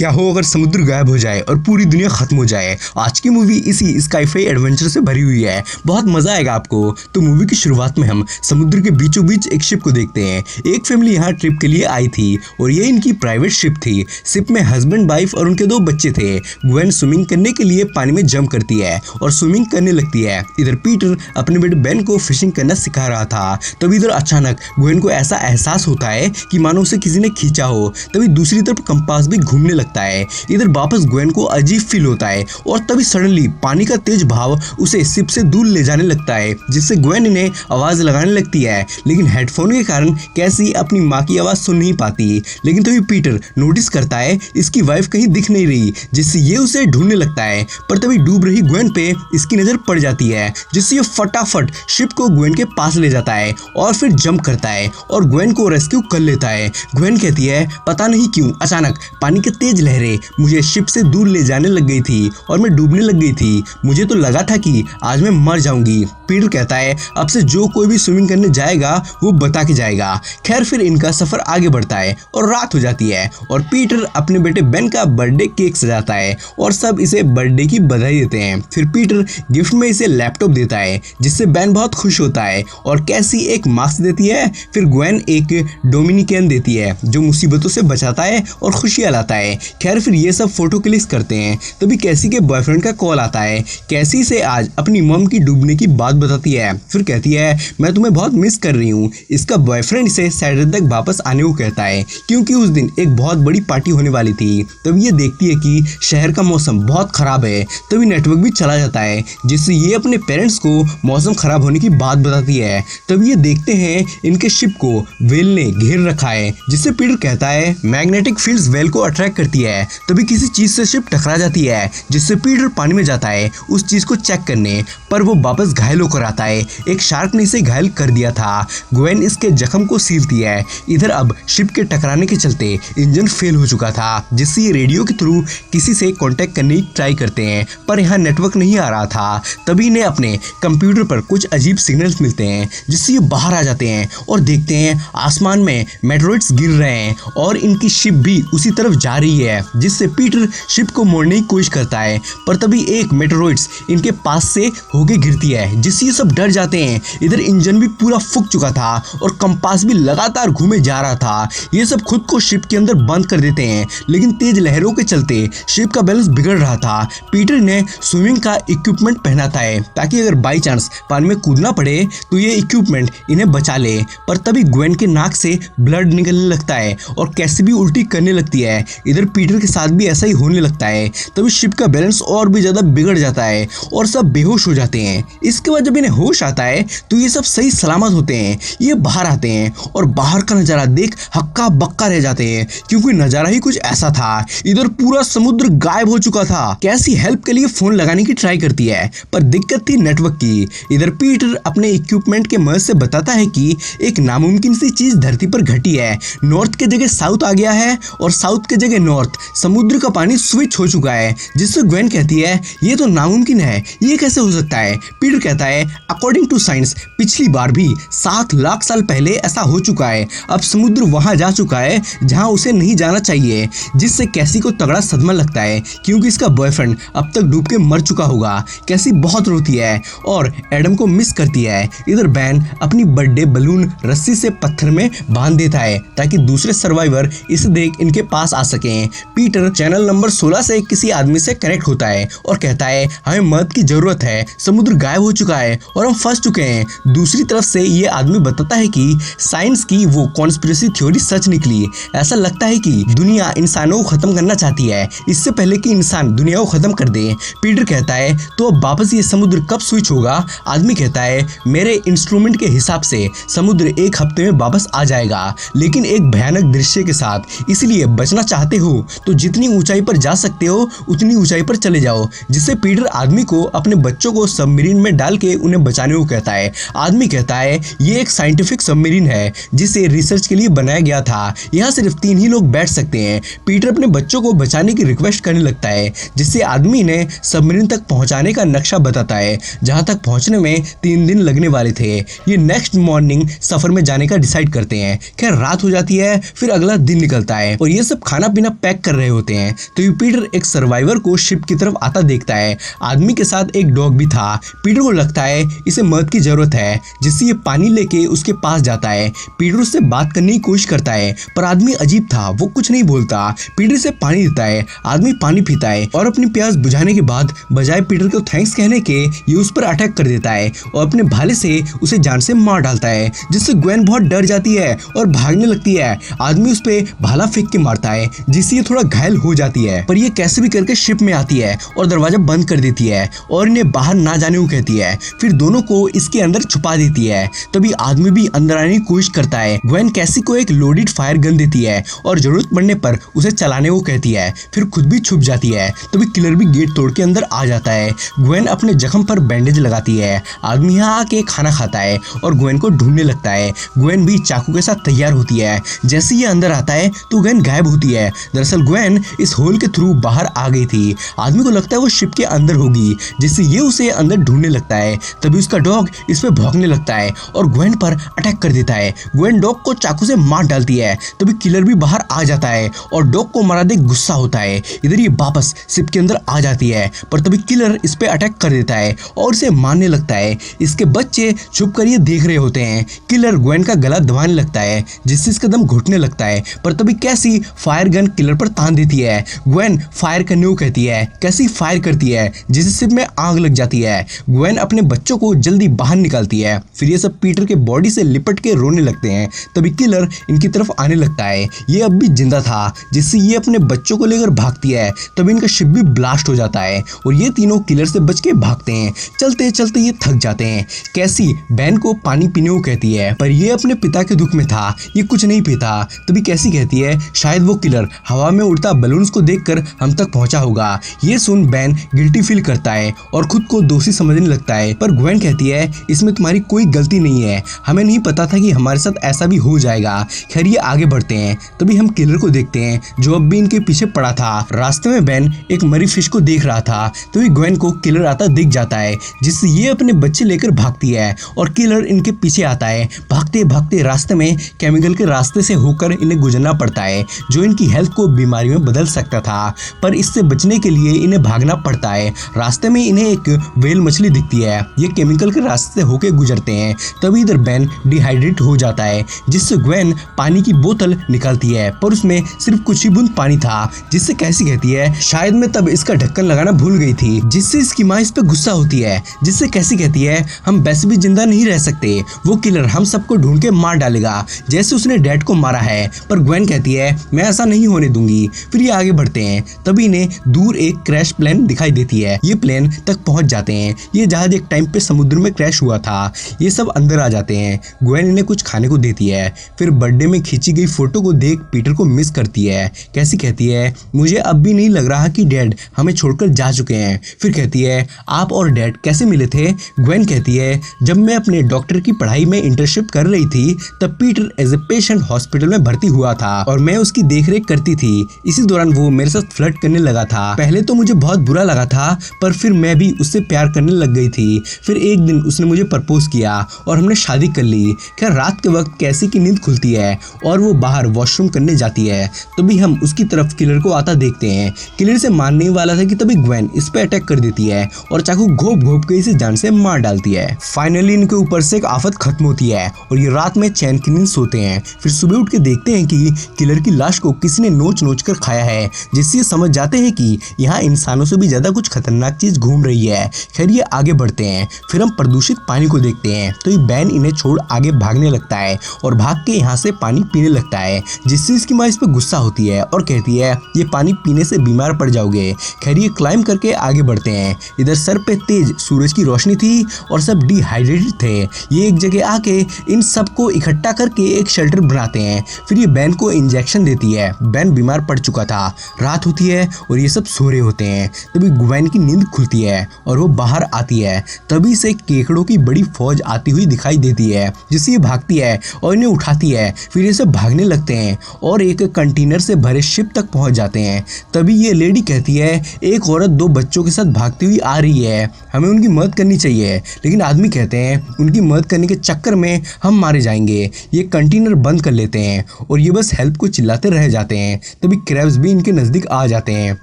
क्या हो अगर समुद्र गायब हो जाए और पूरी दुनिया खत्म हो जाए। आज की मूवी इसी स्काईफाई एडवेंचर से भरी हुई है, बहुत मजा आएगा आपको। तो मूवी की शुरुआत में हम समुद्र के बीचों बीच एक शिप को देखते हैं। एक फैमिली यहाँ ट्रिप के लिए आई थी और ये इनकी प्राइवेट शिप थी। शिप में हस्बैंड वाइफ और उनके 2 बच्चे थे। ग्वेन स्विमिंग करने के लिए पानी में जंप करती है और स्विमिंग करने लगती है। इधर पीटर अपने बेटे बेन को फिशिंग करना सिखा रहा था। तभी इधर अचानक ग्वेन को ऐसा एहसास होता है कि मानो उसे किसी ने खींचा हो। तभी दूसरी तरफ कंपास भी घूमने लगता है। इधर वापस ग्वेन को अजीब फील होता है और तभी सडनली पानी का तेज भाव उसे शिप से दूर ले जाने लगता है, जिससे ग्वेन इन्हें आवाज लगाने लगती है। लेकिन हेडफोन के कारण कैसी अपनी माँ की आवाज सुन नहीं पाती। लेकिन तभी पीटर नोटिस करता है इसकी वाइफ कहीं दिख नहीं रही, जिससे ये उसे ढूंढने लगता है। पर तभी डूब रही ग्वेन पे इसकी नजर पड़ जाती है, जिससे ये फटाफट शिप को ग्वेन के पास ले जाता है और फिर जंप करता है और ग्वेन को रेस्क्यू कर लेता है। ग्वेन कहती है पता नहीं क्यों अचानक पानी की तेज लहरें मुझे शिप से दूर ले जाने लग गई थी और मैं डूबने लग गई थी। मुझे तो लगा था कि आज मैं मर जाऊंगी। पीटर कहता है अब से जो कोई भी स्विमिंग करने जाएगा वो बता के जाएगा। खैर फिर इनका सफर आगे बढ़ता है और रात हो जाती है और पीटर अपने बेटे बेन का बर्थडे केक सजाता है और सब इसे बर्थडे की बधाई देते हैं। फिर पीटर गिफ्ट में इसे लैपटॉप देता है, जिससे बेन बहुत खुश होता है और कैसी एक मास्क देती है। फिर ग्वेन एक डोमिनिकन देती है जो मुसीबतों से बचाता है और खुशियां लाता है। खैर फिर ये सब फोटो क्लिक करते हैं। तभी कैसी के बॉयफ्रेंड का कॉल आता है। कैसी से आज अपनी मॉम की डूबने की बात बताती है। फिर कहती है मैं तुम्हें बहुत मिस कर रही हूँ। इसका बॉयफ्रेंड इसे सैटरडे तक वापस आने को कहता है, क्योंकि उस दिन एक बहुत बड़ी पार्टी होने वाली थी। तभी ये देखती है कि शहर का मौसम बहुत खराब है। तभी नेटवर्क भी चला जाता है, जिससे ये अपने पेरेंट्स को मौसम खराब होने की बात बताती है। तभी ये देखते हैं इनके शिप को वेल ने घेर रखा है, जिससे पीटर कहता है मैग्नेटिक फील्ड्स वेल को अट्रैक्ट करती है। तभी किसी चीज से शिप टकरा जाती है, जिससे पीटर पानी में जाता है उस चीज को चेक करने, पर वो वापस घायल होकर आता है। एक शार्क ने इसे घायल कर दिया था। ग्वेन इसके जख्म को सीलती है। इधर अब शिप के टकराने के चलते इंजन फेल हो चुका था, जिससे ये रेडियो के थ्रू किसी से कांटेक्ट करने की ट्राई करते हैं, पर यहाँ नेटवर्क नहीं आ रहा था। तभी इन्हें अपने कंप्यूटर पर कुछ अजीब सिग्नल्स मिलते हैं, जिससे ये बाहर आ जाते हैं और देखते हैं आसमान में मेटेरोइड्स गिर रहे हैं और इनकी शिप भी उसी तरफ जा रही है, जिससे पीटर शिप को मोड़ने की कोशिश करता है। पर तभी एक मेटेरोइड्स इनके पास से होके गिरती है, जिससे ये सब डर जाते हैं। इधर इंजन भी पूरा फूक चुका था और कंपास भी लगातार घूमे जा रहा था। ये सब खुद को शिप के अंदर बंद कर देते हैं, लेकिन तेज लहरों के चलते शिप का बैलेंस बिगड़ रहा था। पीटर ने स्विमिंग का इक्विपमेंट पहनाता है, ताकि अगर बाई चांस पानी में कूदना पड़े तो ये इक्विपमेंट इन्हें बचा ले। पर तभी ग्वेन के नाक से ब्लड निकलने लगता है और कैसी भी उल्टी करने लगती है। इधर पीटर के साथ भी ऐसा ही होने लगता है। तभी शिप का बैलेंस और भी ज्यादा बिगड़ जाता है और सब बेहोश हो जाते हैं। इसके बाद जब इन्हें होश आता है तो ये सब सही सलामत होते हैं। ये बाहर आते हैं और बाहर का नजारा देख हक्का बक्का रह जाते हैं, क्योंकि नजारा ही कुछ ऐसा था। इधर पूरा समुद्र गायब हो चुका था। कैसी हेल्प के लिए फोन लगाने की ट्राई करती है, पर दिक्कत थी नेटवर्क की। इधर पीटर अपने इक्विपमेंट के मदद से बताता है कि एक नामुमकिन सी चीज धरती पर घटी है। नॉर्थ के जगह साउथ आ गया है और साउथ के जगह नॉर्थ। समुद्र का पानी स्विच हो चुका है, जिससे ग्वेन कहती है ये तो नामुमकिन है, ये कैसे हो सकता है। पीटर कहता है अकॉर्डिंग टू साइंस पिछली बार भी 7 लाख साल पहले ऐसा हो चुका है। अब समुद्र वहां जा चुका है जहां उसे नहीं जाना चाहिए, जिससे कैसी को तगड़ा सदमा लगता है, क्योंकि इसका बॉयफ्रेंड अब तक डूब के मर चुका होगा। कैसी बहुत रोती है और एडम को मिस करती है। इधर बैन अपनी बर्थडे बलून रस्सी से पत्थर में बांध देता है, ताकि दूसरे सर्वाइवर इसे देख इनके पास आ सकें। पीटर चैनल नंबर 16 से किसी आदमी से कनेक्ट होता है और कहता है हमें मदद की जरूरत है, समुद्र गायब हो चुका है और हम फंस चुके हैं। दूसरी तरफ से ये आदमी बताता है कि साइंस की वो कॉन्स्पिरेसी थ्योरी सच निकली। ऐसा लगता है कि दुनिया इंसानों को खत्म करना चाहती है, इससे पहले कि इंसान दुनिया को खत्म कर दे। पीटर कहता है तो अब वापस ये समुद्र कब स्विच होगा। आदमी कहता है मेरे इंस्ट्रूमेंट के हिसाब से समुद्र 1 हफ्ते में वापस आ जाएगा, लेकिन एक भयानक दृश्य के साथ। इसलिए बचना चाहते हो तो जितनी ऊंचाई पर जा सकते हो उतनी ऊंचाई पर चले जाओ, जिससे पीटर आदमी को अपने बच्चों को सबमरीन में डाल के उन्हें बचाने को कहता है। आदमी कहता है ये एक साइंटिफिक सबमरीन है जिसे रिसर्च के लिए बनाया गया था, यहाँ सिर्फ 3 ही लोग बैठ सकते हैं। पीटर अपने बच्चों को बचाने की रिक्वेस्ट करने लगता है, जिससे आदमी ने सबमरीन तक पहुंचाने का नक्शा बताता है, जहां तक पहुंचने में 3 दिन लगने वाले थे। ये नेक्स्ट मॉर्निंग सफर में जाने का डिसाइड करते हैं। खैर रात हो जाती है, फिर अगला दिन निकलता है और ये सब खाना पीना पैक अटैक कर रहे होते हैं। तो पीटर एक सर्वाइवर को शिप की तरफ आता देखता है। आदमी के साथ एक डॉग भी था। पीटर को लगता है इसे मदद की जरूरत है, जिससे ये पानी लेके उसके पास जाता है। पीटर उससे बात करने की कोशिश करता है, पर आदमी अजीब था, वो कुछ नहीं बोलता। पीटर से पानी देता है, आदमी पानी पीता है और अपनी प्यास बुझाने के बाद बजाय पीटर को थैंक्स कहने के ये उस पर अटैक कर देता है और अपने भाले से उसे जान से मार डालता है, जिससे ग्वेन बहुत डर जाती है और भागने लगती है। आदमी उस पे भाला फेंक के मारता है, जिससे ये थोड़ा घायल हो जाती है, पर ये कैसे भी करके शिप में आती है और दरवाजा बंद कर देती है और इन्हें बाहर ना जाने को कहती है। फिर दोनों को इसके अंदर छुपा देती है। तभी आदमी भी अंदर आने की कोशिश करता है। ग्वेन कैसी को एक लोडेड फायर गन देती है और जरूरत पड़ने पर उसे चलाने को कहती है, फिर खुद भी छुप जाती है। तभी किलर भी गेट तोड़ के अंदर आ जाता है। ग्वेन अपने जख्म पर बैंडेज लगाती है। आदमी यहाँ आके खाना खाता है और ग्वेन को ढूंढने लगता है। ग्वेन भी चाकू के साथ तैयार होती है। जैसे ये अंदर आता है तो ग्वेन गायब होती है। दरअसल ग्वेन इस होल के थ्रू बाहर आ गई थी। आदमी को लगता है वो शिप के अंदर होगी, जिससे ये उसे अंदर ढूंढने लगता है। तभी उसका डॉग इस पे भौंकने लगता है और ग्वेन पर अटैक कर देता है। ग्वेन डॉग को चाकू से मार डालती है। तभी किलर भी बाहर आ जाता है और डॉग को मारा देख गुस्सा होता है। इधर ये वापस शिप के अंदर आ जाती है, पर तभी किलर इस पे अटैक कर देता है और इसे मारने लगता है। इसके बच्चे छुप कर ये देख रहे होते हैं। किलर ग्वेन का गला दबाने लगता है, जिससे इसका दम घुटने लगता है, पर तभी कैसी फायर गन किलर पर तान देती है। ग्वेन फायर करने को कहती है। कैसी फायर करती है, जिससे शिप में आग लग जाती है। ग्वेन अपने बच्चों को जल्दी बाहर निकालती है। फिर ये सब पीटर के बॉडी से लिपट के रोने लगते हैं। तभी किलर इनकी तरफ आने लगता है। ये अब भी जिंदा था, जिससे ये अपने बच्चों को लेकर भागती है। तभी इनका शिप भी ब्लास्ट हो जाता है और ये तीनों किलर से बच के भागते हैं। चलते चलते ये थक जाते हैं। कैसी बैन को पानी पीने को कहती है, पर ये अपने पिता के दुख में था, ये कुछ नहीं पीता। तभी कैसी कहती है शायद वो किलर हवा में उड़ता बलून्स को देखकर हम तक पहुंचा होगा। ये सुन बैन गिल्टी फील करता है और खुद को दोषी समझने लगता है, पर ग्वेन कहती है इसमें तुम्हारी कोई गलती नहीं है, हमें नहीं पता था कि हमारे साथ ऐसा भी हो जाएगा। खैर ये आगे बढ़ते हैं। तभी हम किलर को देखते हैं, जो अब भी इनके पीछे पड़ा था। रास्ते में बैन एक मरी फिश को देख रहा था। तभी ग्वेन को किलर आता दिख जाता है, जिससे ये अपने बच्चे लेकर भागती है और किलर इनके पीछे आता है। भागते भागते रास्ते में केमिकल के रास्ते से होकर इन्हें गुजरना पड़ता है, जो इनकी हेल्थ को बीमारी में बदल सकता था, पर इससे बचने के लिए इन्हें भागना पड़ता है। रास्ते में इन्हें एक व्हेल मछली दिखती है। ये केमिकल के रास्ते से होकर गुजरते हैं। तभी इधर बैन डिहाइड्रेट हो जाता है, जिससे ग्वेन पानी की बोतल निकालती है, पर उसमें सिर्फ कुछ ही बूंद पानी था, जिससे कैसी कहती है शायद मैं तब इसका ढक्कन लगाना भूल गई थी, जिससे इसकी माँ इस पे गुस्सा होती है। जिससे कैसी कहती है हम वैसे भी जिंदा नहीं रह सकते, वो किलर हम सबको ढूंढ के मार डालेगा, जैसे उसने डैड को मारा है। पर ग्वेन कहती है मैं ऐसा नहीं होने दूंगी। फिर ये आगे बढ़ते हैं। तभी इन्हें दूर एक क्रैश प्लेन दिखाई देती है। ये प्लेन तक पहुंच जाते हैं। ये जहाज एक टाइम पे समुद्र में क्रैश हुआ था। ये सब अंदर आ जाते हैं। ग्वेन इन्हें कुछ खाने को देती है। फिर बर्थडे में खींची गई फोटो को देख पीटर को मिस करती है। कैसी कहती है मुझे अब भी नहीं लग रहा कि डैड हमें छोड़कर जा चुके हैं। फिर कहती है आप और डैड कैसे मिले थे? ग्वेन कहती है जब मैं अपने डॉक्टर की पढ़ाई में इंटर्नशिप कर रही थी, तब Peter as a patient hospital में भर्ती हुआ था और मैं उसकी देखरेख करती थी। इसी दौरान वो मेरे साथ फ्लर्ट करने लगा था। पहले तो मुझे बहुत बुरा लगा था, पर फिर मैं भी उससे प्यार करने लग गई थी। फिर एक दिन उसने मुझे प्रपोज किया और हमने शादी कर ली। खैर रात के वक्त कैसी की नींद खुलती है और वो बाहर वॉशरूम करने जाती है। तभी हम उसकी तरफ किलर को आता देखते हैं। किलर से मारने वाला था कि तभी ग्वेन इस पे अटैक कर देती है और चाकू घोप घोप के इसे जान से मार डालती है। फाइनली इनके ऊपर से एक आफत खत्म होती है और ये रात में चैन की नींद सोते हैं। फिर सुबह उठ के देखते हैं कि किलर की लाश को किसी ने नोच नोच कर खाया है, जिससे ये समझ जाते हैं कि यहाँ इंसानों से भी ज्यादा कुछ खतरनाक चीज घूम रही है। खैर ये आगे बढ़ते हैं। फिर हम प्रदूषित पानी को देखते हैं। तो ये बैन इन्हें छोड़ आगे भागने लगता है और भाग के यहाँ से पानी पीने लगता है, जिससे इसकी माँ इस पे गुस्सा होती है और कहती है ये पानी पीने से बीमार पड़ जाओगे। खैर ये क्लाइम करके आगे बढ़ते हैं। इधर सर पे तेज सूरज की रोशनी थी और सब डिहाइड्रेटेड थे। ये एक जगह आके इन सबको इकट्ठा करके एक शेल्टर बनाते हैं। फिर ये बैन को इंजेक्शन देती है। बैन बीमार पड़ चुका था। रात होती है और ये सब सो रहे होते हैं। तभी ग्वेन की नींद खुलती है और वो बाहर आती है। तभी से केकड़ों की बड़ी फौज आती हुई दिखाई देती है, जिससे ये भागती है और इन्हें उठाती है। फिर ये सब भागने लगते हैं और एक कंटेनर से भरे शिप तक पहुंच जाते हैं। तभी ये लेडी कहती है एक औरत 2 बच्चों के साथ भागती हुई आ रही है, हमें उनकी मदद करनी चाहिए। लेकिन आदमी कहते हैं उनकी मदद करने के चक्कर में हम मारे जाएंगे। ये कंटेनर बंद कर लेते हैं और ये बस हेल्प को चिल्लाते रह जाते हैं। तभी क्रैब्स भी इनके नजदीक आ जाते हैं,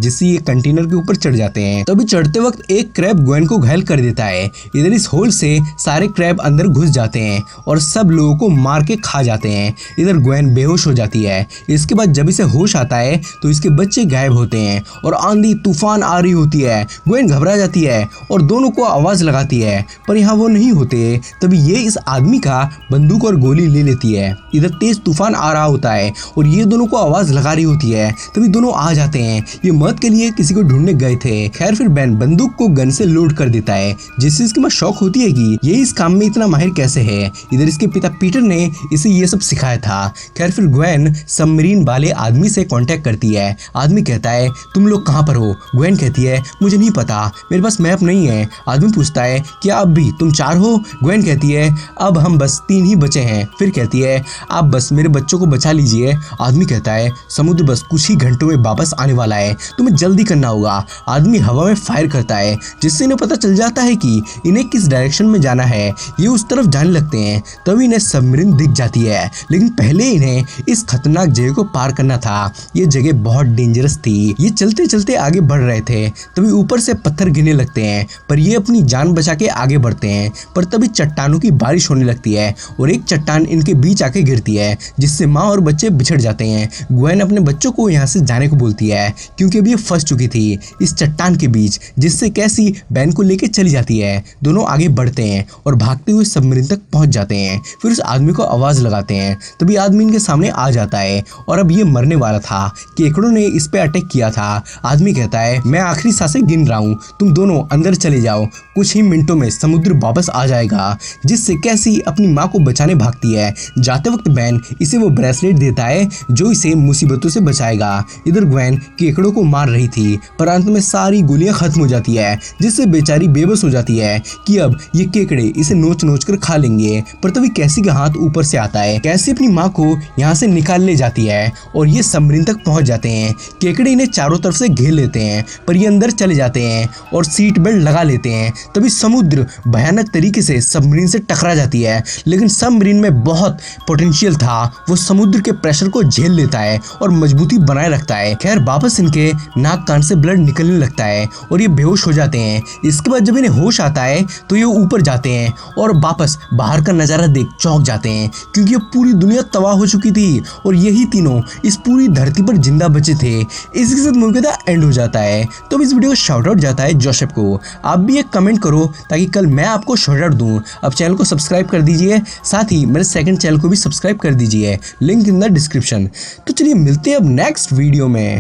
जिससे ये कंटेनर के ऊपर चढ़ जाते हैं। तभी चढ़ते वक्त एक क्रैब ग्वेन को घायल कर देता है। इधर इस होल से सारे क्रैब अंदर घुस जाते हैं और सब लोगों को मार के खा जाते हैं। इधर ग्वेन बेहोश हो जाती है। इसके बाद जब इसे होश आता है तो इसके बच्चे गायब होते हैं और आंधी तूफान आ रही होती है। ग्वेन घबरा जाती है और दोनों को आवाज लगाती है, पर यहाँ वो नहीं होते। तभी ये इस आदमी का बंदूक और गोली ले लेती है। इधर तेज तूफान आ रहा होता है और ये दोनों को आवाज लगा रही होती है। तभी दोनों आ जाते हैं। ये मौत के लिए किसी को ढूंढने गए थे। खैर फिर बेन बंदूक को गन से लोड कर देता है, जिससे इसकी मां शौक होती है कि ये इस काम में इतना माहिर कैसे है। इधर इसके पिता पीटर ने इसे ये सब सिखाया था। खैर फिर ग्वेन सबमरीन वाले आदमी से कांटेक्ट करती है। आदमी कहता है तुम लोग कहाँ पर हो? ग्वेन कहती है मुझे नहीं पता, मेरे पास मैप नहीं है। आदमी पूछता है क्या अब भी तुम 4 हो? ग्वेन कहती है अब हम बस 3 ही बचे हैं। फिर कहती है आप बस मेरे बच्चों को बचा लीजिए। आदमी कहता है समुद्र बस कुछ ही घंटों में वापस आने वाला है, तुम्हें जल्दी करना होगा। आदमी हवा में फायर करता है, जिससे इन्हें पता चल जाता है कि इन्हें किस डायरेक्शन में जाना है। ये उस तरफ जाने लगते हैं। तभी इन्हें सबमरीन दिख जाती है, लेकिन पहले इन्हें इस खतरनाक जगह को पार करना था। ये जगह बहुत डेंजरस थी। ये चलते चलते आगे बढ़ रहे थे। तभी ऊपर से पत्थर गिरने लगते हैं, पर ये अपनी जान बचा के आगे बढ़ते हैं। पर तभी चट्टानों की बारिश होने लगती है और एक चट्टान इनके बीच आके गिरती है, जिससे माँ और बच्चे बिछड़ जाते हैं। ग्वेन अपने बच्चों को यहाँ से जाने को बोलती है, क्योंकि अभी ये फंस चुकी थी इस चट्टान के बीच, जिससे कैसी बेन को लेके चली जाती है। दोनों आगे बढ़ते हैं और भागते हुए सबमरीन तक पहुंच जाते हैं। फिर उस आदमी को आवाज लगाते हैं। तभी आदमी इनके सामने आ जाता है और अब ये मरने वाला था। केकड़ों ने इस पे अटैक किया था। आदमी कहता है मैं आखिरी सांसें गिन रहा हूँ, तुम दोनों अंदर चले जाओ, कुछ ही मिनटों में समुद्र वापस आ जाएगा। जिससे कैसी अपनी माँ को बचाने भागती है। जाते वक्त बेन इसे वो ब्रेसलेट देता है जो इसे मुसीबतों से बचाएगा। इधर ग्वेन केकड़ों को मार रही थी, पर अंत में सारी गोलियां खत्म हो जाती है, जिससे बेचारी बेबस हो जाती है कि अब ये केकड़े इसे नोच नोच कर खा लेंगे। पर तभी कैसी का हाथ ऊपर से आता है। कैसी अपनी माँ को यहाँ से निकाल ले जाती है और ये सबमरीन तक पहुंच जाते हैं। केकड़े इन्हें चारों तरफ से घेर लेते हैं, पर ये अंदर चले जाते हैं और सीट बेल्ट लगा लेते हैं। तभी समुद्र भयानक तरीके से सबमरीन से टकरा जाती है, लेकिन सबमरीन में बहुत पोटेंशियल था। वो समुद्र के प्रेशर को झेल लेता है और मजबूती बनाए रखता है। खैर वापस इनके नाक कान से ब्लड निकलने लगता है और ये बेहोश हो जाते हैं। इसके बाद जब इन्हें होश आता है तो ये ऊपर जाते हैं और वापस बाहर का नजारा देख चौंक जाते हैं, क्योंकि अब पूरी दुनिया तबाह हो चुकी थी और यही तीनों इस पूरी धरती पर जिंदा बचे थे। इसी के साथ मूवी का एंड हो जाता है। तो अब इस वीडियो को शाउट आउट जाता है जोसेफ को। आप भी एक कमेंट करो ताकि कल मैं आपको शाउट आउट दूं। अब चैनल को सब्सक्राइब कर दीजिए, साथ ही मेरे सेकंड चैनल को भी सब्सक्राइब कर दीजिए, लिंक इन द डिस्क्रिप्शन। तो चलिए मिलते हैं अब नेक्स्ट वीडियो में।